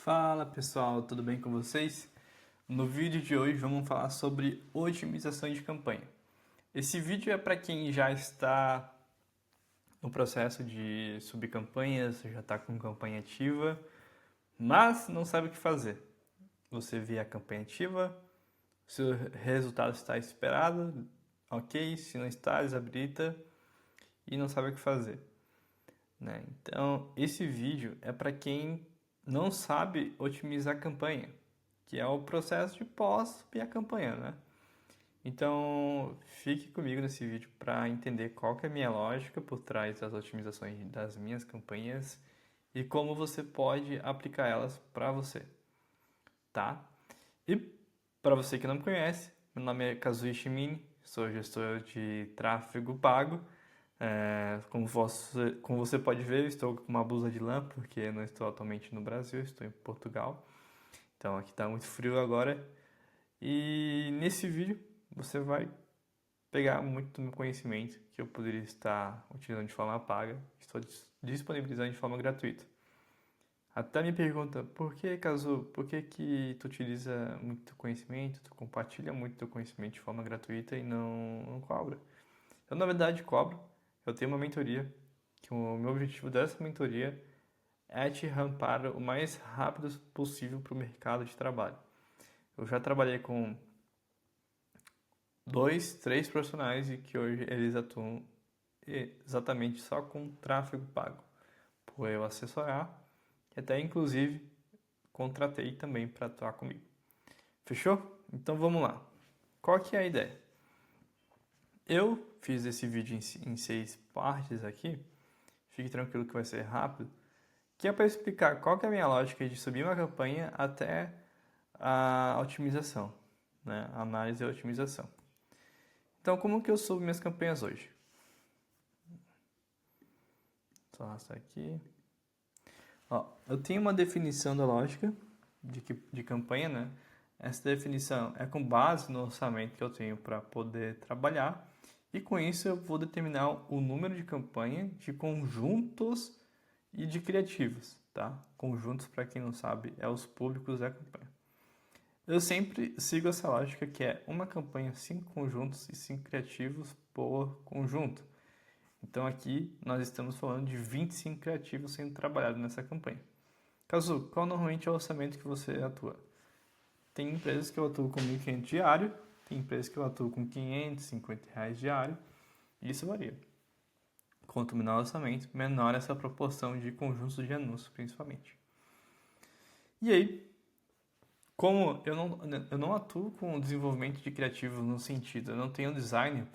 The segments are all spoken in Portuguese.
Fala pessoal, tudo bem com vocês? No vídeo de hoje vamos falar sobre otimização de campanha. Esse vídeo é para quem já está no processo de subir campanhas, já está com campanha ativa, mas não sabe o que fazer. Você vê a campanha ativa, seu resultado está esperado, ok, se não está, desabilita e não sabe o que fazer, né? Então, esse vídeo é para quem não sabe otimizar a campanha, que é o processo de pós e a campanha, né? Então, fique comigo nesse vídeo para entender qual que é a minha lógica por trás das otimizações das minhas campanhas e como você pode aplicar elas para você, tá? E para você que não me conhece, meu nome é Kazuya Shimini, sou gestor de tráfego pago. Como você pode ver, eu estou com uma blusa de lã porque não estou atualmente no Brasil, estou em Portugal. Então aqui está muito frio agora. E nesse vídeo você vai pegar muito do meu conhecimento que eu poderia estar utilizando de forma paga, estou disponibilizando de forma gratuita. Até me pergunta, por que tu utiliza muito conhecimento, tu compartilha muito teu conhecimento de forma gratuita e não cobra? Eu, na verdade, cobro. Eu tenho uma mentoria, que o meu objetivo dessa mentoria é te rampar o mais rápido possível para o mercado de trabalho. Eu já trabalhei com dois, três profissionais e que hoje eles atuam exatamente só com tráfego pago, por eu assessorar e até inclusive contratei também para atuar comigo. Fechou? Então vamos lá. Qual que é a ideia? Eu fiz esse vídeo em 6 partes aqui, fique tranquilo que vai ser rápido, que é para explicar qual que é a minha lógica de subir uma campanha até a otimização, né? A análise e otimização. Então, como que eu subo minhas campanhas hoje? Só arrastar aqui. Ó, eu tenho uma definição da lógica de campanha, né? Essa definição é com base no orçamento que eu tenho para poder trabalhar e com isso eu vou determinar o número de campanha de conjuntos e de criativos, tá? Conjuntos, para quem não sabe, é os públicos da campanha. Eu sempre sigo essa lógica que é uma campanha, 5 conjuntos e 5 criativos por conjunto. Então aqui nós estamos falando de 25 criativos sendo trabalhados nessa campanha. Caso, qual normalmente é o orçamento que você atua? Tem empresas que eu atuo com 1.500 diário, tem empresas que eu atuo com 550 reais diário, e isso varia. Quanto menor o orçamento, menor essa proporção de conjuntos de anúncios, principalmente. E aí, como eu não atuo com desenvolvimento de criativos no sentido, eu não tenho design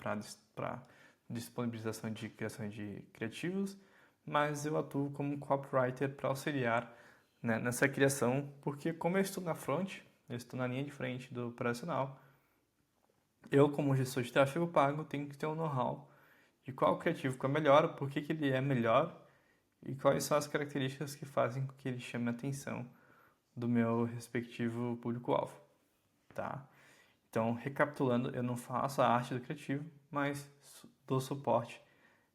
para disponibilização de criação de criativos, mas eu atuo como copywriter para auxiliar, né, nessa criação, porque como eu estou na front, eu estou na linha de frente do operacional, eu como gestor de tráfego pago tenho que ter um know-how de qual criativo que é melhor, por que ele é melhor e quais são as características que fazem com que ele chame a atenção do meu respectivo público-alvo, tá? Então, recapitulando, eu não faço a arte do criativo, mas dou suporte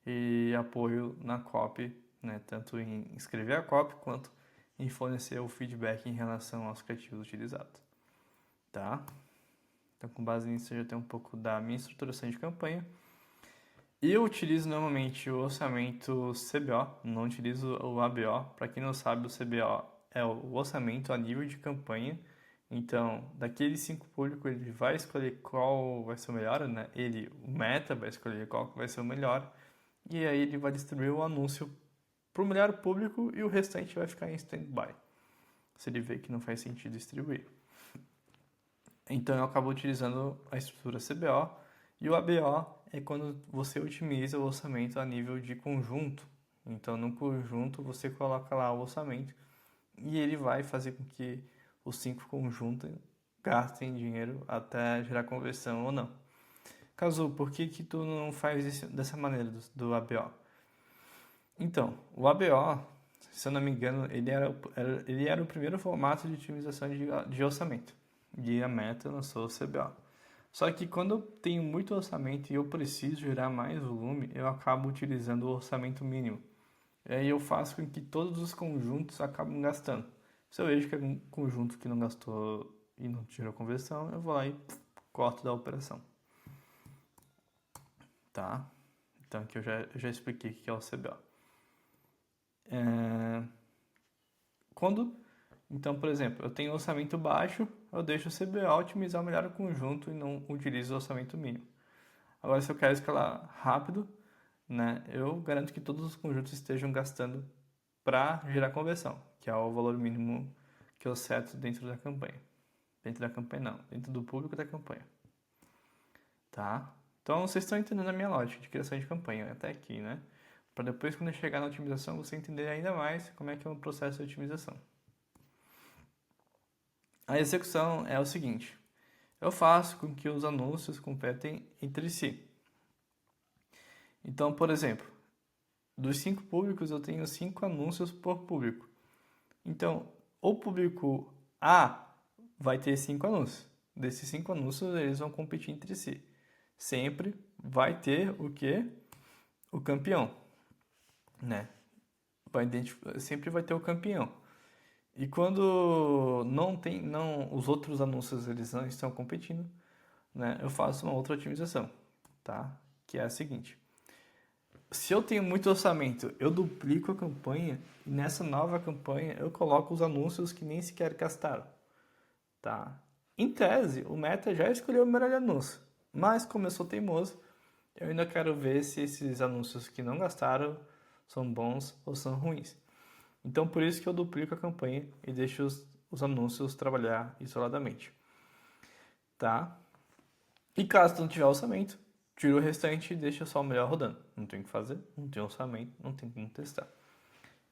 e apoio na copy, né? Tanto em escrever a copy quanto em fornecer o feedback em relação aos criativos utilizados, tá? Então, com base nisso, eu já tenho um pouco da minha estruturação de campanha. Eu utilizo normalmente o orçamento CBO, não utilizo o ABO. Para quem não sabe, o CBO é o orçamento a nível de campanha. Então, daqueles 5 públicos, ele vai escolher qual vai ser o melhor, né? O meta vai escolher qual vai ser o melhor. E aí ele vai distribuir o anúncio para o melhor público e o restante vai ficar em stand-by, se ele vê que não faz sentido distribuir. Então eu acabo utilizando a estrutura CBO e o ABO é quando você otimiza o orçamento a nível de conjunto. Então no conjunto você coloca lá o orçamento e ele vai fazer com que os 5 conjuntos gastem dinheiro até gerar conversão ou não. Caso, por que tu não faz isso dessa maneira do ABO? Então, o ABO, se eu não me engano, ele era o primeiro formato de otimização de orçamento. E a Meta lançou o CBO. Só que quando eu tenho muito orçamento e eu preciso gerar mais volume, eu acabo utilizando o orçamento mínimo. E aí eu faço com que todos os conjuntos acabem gastando. Se eu vejo que é um conjunto que não gastou e não tirou conversão, eu vou lá e corto da operação. Tá? Então aqui eu já expliquei o que é o CBO. Então, por exemplo, eu tenho orçamento baixo, eu deixo o CBO otimizar melhor o conjunto e não utilizo o orçamento mínimo. Agora, se eu quero escalar rápido, né, eu garanto que todos os conjuntos estejam gastando para gerar conversão, que é o valor mínimo que eu seto dentro da campanha. Dentro da campanha não, dentro do público da campanha. Tá? Então vocês estão entendendo a minha lógica de criação de campanha até aqui, né? Para depois, quando eu chegar na otimização, você entender ainda mais como é que é o processo de otimização. A execução é o seguinte: eu faço com que os anúncios competem entre si. Então, por exemplo, dos 5 públicos, eu tenho 5 anúncios por público. Então, o público A vai ter 5 anúncios. Desses 5 anúncios, eles vão competir entre si. Sempre vai ter o quê? O campeão, né? Sempre vai ter o campeão. E quando os outros anúncios eles não estão competindo, né? Eu faço uma outra otimização, tá? Que é a seguinte: se eu tenho muito orçamento, eu duplico a campanha e nessa nova campanha eu coloco os anúncios que nem sequer gastaram, tá? Em tese, o Meta já escolheu o melhor anúncio, mas como eu sou teimoso, eu ainda quero ver se esses anúncios que não gastaram são bons ou são ruins. Então, por isso que eu duplico a campanha e deixo os anúncios trabalhar isoladamente, tá? E caso não tiver orçamento, tiro o restante e deixo só o melhor rodando. Não tem o que fazer, não tem orçamento, não tem como testar.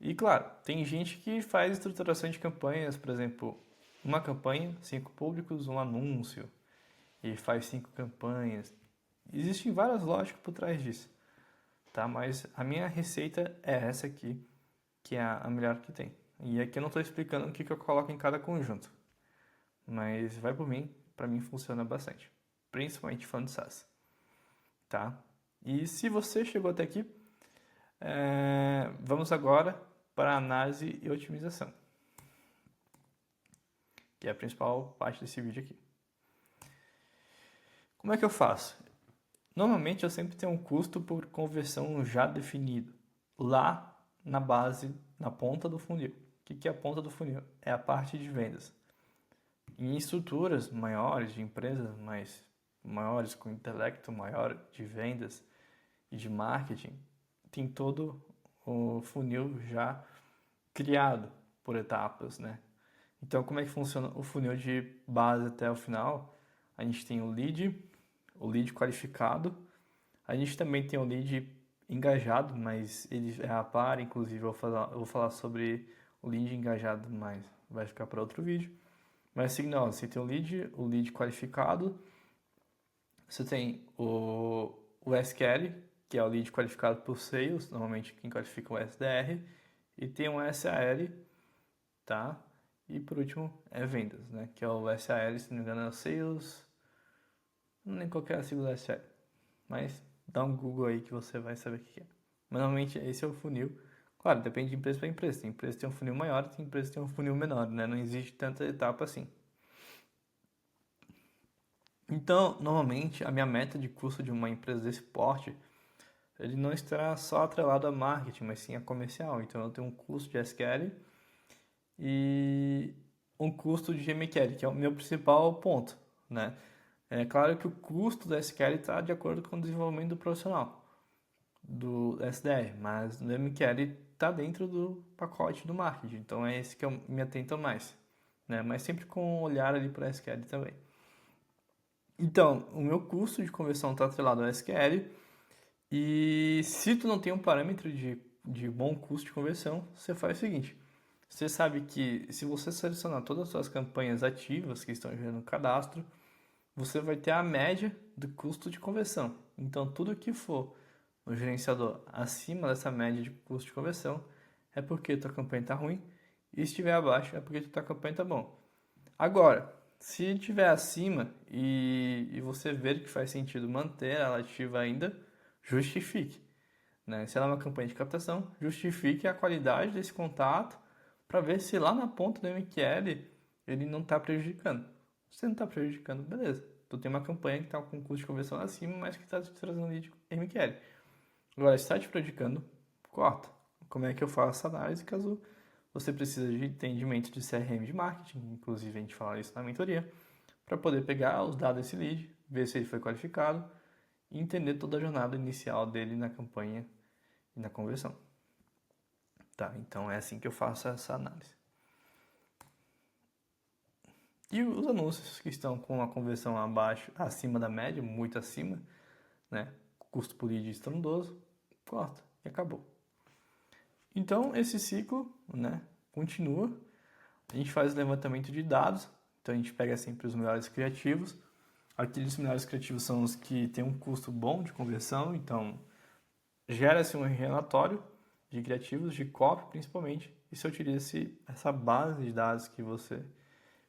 E claro, tem gente que faz estruturação de campanhas, por exemplo, uma campanha, 5 públicos, um anúncio, e faz 5 campanhas. Existem várias lógicas por trás disso, tá? Mas a minha receita é essa aqui, que é a melhor que tem. E aqui eu não estou explicando o que eu coloco em cada conjunto, mas vai por mim, para mim funciona bastante, principalmente falando de SaaS, tá? E se você chegou até aqui, vamos agora para a análise e otimização, que é a principal parte desse vídeo aqui. Como é que eu faço? Normalmente eu sempre tenho um custo por conversão já definido, lá na base, na ponta do funil. O que é a ponta do funil? É a parte de vendas. Em estruturas maiores, de empresas maiores, com intelecto maior de vendas e de marketing, tem todo o funil já criado por etapas, né? Então, como é que funciona o funil de base até o final? A gente tem o lead qualificado, a gente também tem o lead engajado, mas ele é a par, inclusive eu vou falar sobre o lead engajado, mas vai ficar para outro vídeo. Mas assim, não, você tem o lead qualificado, você tem o SQL, que é o lead qualificado por sales, normalmente quem qualifica é o SDR, e tem um SAL, tá? E por último é vendas, né? Que é o SAL, se não me engano é o sales, não lembro qual que é a sigla do SAL, mas dá um Google aí que você vai saber o que é. Mas normalmente esse é o funil. Claro, depende de empresa para empresa. Tem empresa que tem um funil maior, tem empresa que tem um funil menor, né? Não existe tanta etapa assim. Então, normalmente, a minha meta de custo de uma empresa desse porte, ele não estará só atrelado a marketing, mas sim a comercial. Então, eu tenho um custo de SQL e um custo de MQL, que é o meu principal ponto, né? É claro que o custo do SQL está de acordo com o desenvolvimento do profissional, do SDR, mas no MQL está dentro do pacote do marketing. Então, é esse que eu me atento mais, né? Mas sempre com um olhar ali para SQL também. Então, o meu custo de conversão está atrelado ao SQL e se tu não tem um parâmetro de bom custo de conversão, você faz o seguinte, você sabe que se você selecionar todas as suas campanhas ativas que estão gerando cadastro, você vai ter a média do custo de conversão. Então, tudo que for no gerenciador acima dessa média de custo de conversão é porque tua campanha está ruim e se estiver abaixo é porque tua campanha está bom. Agora, se estiver acima e você ver que faz sentido manter ela ativa ainda, justifique, né? Se ela é uma campanha de captação, justifique a qualidade desse contato para ver se lá na ponta do MQL ele não está prejudicando. Se não está prejudicando, beleza. Tu tem uma campanha que está com um custo de conversão acima, mas que está te trazendo lead MQL. Agora, se está te prejudicando, corta. Como é que eu faço essa análise caso você precisa de entendimento de CRM de marketing, inclusive a gente fala isso na mentoria, para poder pegar os dados desse lead, ver se ele foi qualificado e entender toda a jornada inicial dele na campanha e na conversão. Tá, então é assim que eu faço essa análise. E os anúncios que estão com a conversão abaixo, acima da média, muito acima, né? Custo por lead estrondoso, corta e acabou. Então esse ciclo, né, continua. A gente faz o levantamento de dados, então a gente pega sempre os melhores criativos. Aqueles melhores criativos são os que têm um custo bom de conversão, então gera-se um relatório de criativos, de copy principalmente, e se utiliza essa base de dados que você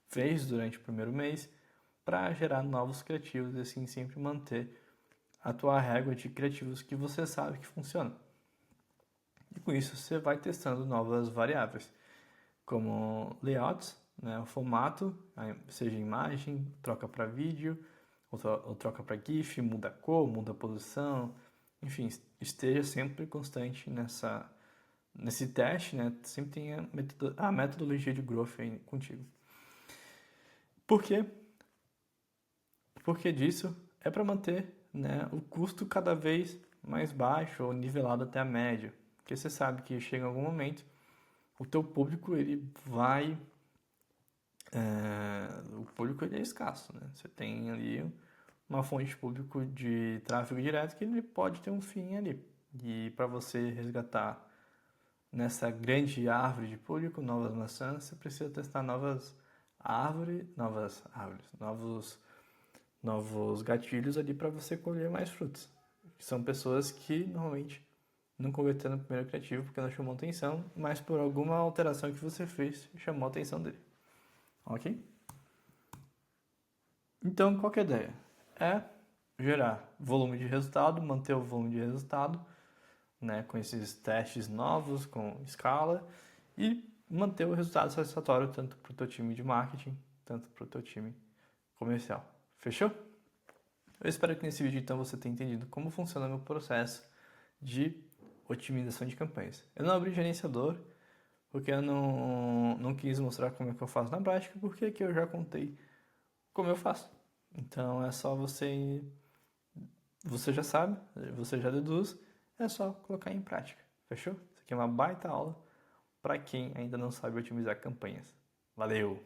fez durante o primeiro mês para gerar novos criativos e assim sempre manter a tua régua de criativos que você sabe que funciona. E com isso você vai testando novas variáveis, como layouts, né, o formato, seja imagem, troca para vídeo, ou troca para GIF, muda a cor, muda a posição, enfim, esteja sempre constante nesse teste, né? Sempre tem a metodologia de growth aí contigo. Por quê? Porque disso é para manter, né, o custo cada vez mais baixo ou nivelado até a média. Porque você sabe que chega em algum momento o teu público ele vai o público ele é escasso, né? Você tem ali uma fonte de público de tráfego direto que ele pode ter um fim ali. E para você resgatar nessa grande árvore de público novas maçãs, você precisa testar novos gatilhos ali para você colher mais frutos. São pessoas que normalmente não converteram no primeiro criativo porque não chamou atenção, mas por alguma alteração que você fez chamou a atenção dele. Ok? Então, qual que é a ideia? É gerar volume de resultado, manter o volume de resultado, né, com esses testes novos, com escala, e manter o resultado satisfatório tanto para o teu time de marketing, tanto para o teu time comercial. Fechou? Eu espero que nesse vídeo então você tenha entendido como funciona o meu processo de otimização de campanhas. Eu não abri gerenciador porque eu não quis mostrar como é que eu faço na prática, porque aqui eu já contei como eu faço. Então é só você já sabe, você já deduz, é só colocar em prática. Fechou? Isso aqui é uma baita aula para quem ainda não sabe otimizar campanhas. Valeu!